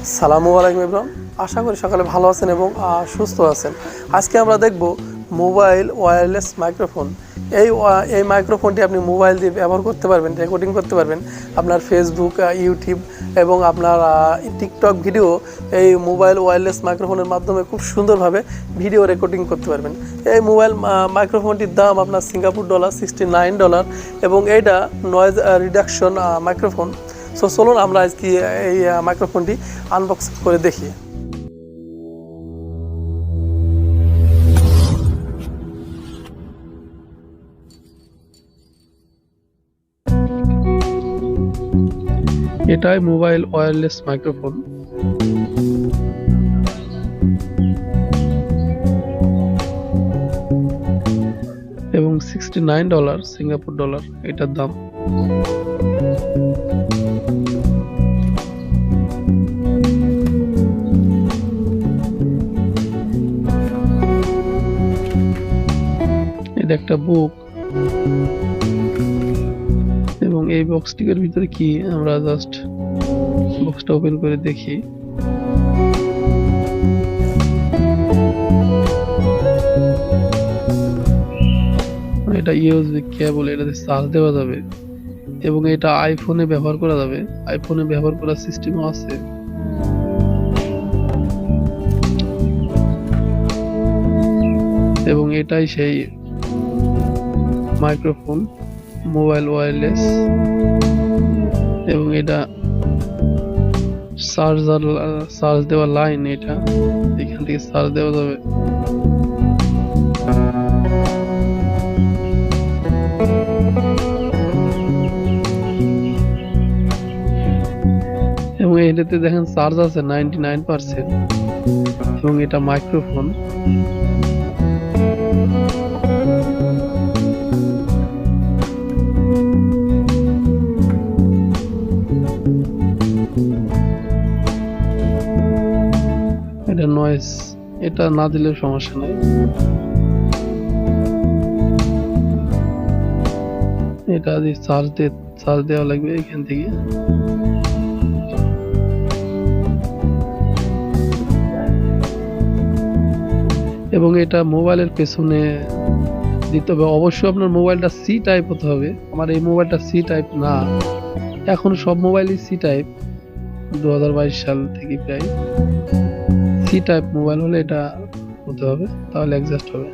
সালামু আলাইকুম ইব্রাহিম, আশা করি সকালে ভালো আছেন এবং সুস্থ আছেন। আজকে আমরা দেখব মোবাইল ওয়্যারলেস মাইক্রোফোন। এই মাইক্রোফোনটি আপনি মোবাইল দিয়ে ব্যবহার করতে পারবেন, রেকর্ডিং করতে পারবেন। আপনার ফেসবুক, ইউটিউব এবং আপনার টিকটক ভিডিও এই মোবাইল ওয়্যারলেস মাইক্রোফোনের মাধ্যমে খুব সুন্দরভাবে ভিডিও রেকর্ডিং করতে পারবেন। এই মোবাইল মাইক্রোফোনটির দাম আপনার সিঙ্গাপুর ডলার $69 এবং এইটা নয়েজ রিডাকশন মাইক্রোফোন। সো চলুন আমরা আজকে এই মাইক্রোফোনটি আনবক্সিং করে দেখি। এটাই মোবাইল ওয়্যারলেস মাইক্রোফোন। এবং $69 সিঙ্গাপুর ডলার এটার দাম। এটা একটা বুক এবং এই বক্সটির ভিতরে কি আমরা জাস্ট বক্সটা ওপেন করে দেখি। এটা ইউএসবি কেবল, এটাতে চার্জ দেওয়া যাবে এবং এটা আইফোনে ব্যবহার করা যাবে। আইফোনে ব্যবহার করার সিস্টেমও আছে। এবং এটাই সেই মাইক্রোফোন, মোবাইল ওয়্যারলেস। এবং এটা চার্জ দেওয়া লাইন, এটা এখান থেকে চার্জ দেওয়া যাবে। এবং এটাতে দেখেন চার্জ আছে 99% এবং এটা মাইক্রোফোন। এটা নয়েজ, এটা না দিলেও সমস্যা নাই। এটা দিয়ে চার্জ দেওয়া লাগবে এখান থেকে। এবং এটা মোবাইলের পেছনে দিতে হবে। অবশ্যই আপনার মোবাইলটা সি টাইপ হতে হবে। আমার এই মোবাইলটা সি টাইপ না, এখন সব মোবাইলই সি টাইপ। 2022 সাল থেকে প্রায় সি টাইপ মোবাইল হলে এটা হতে হবে, তাহলে অ্যাডজাস্ট হবে।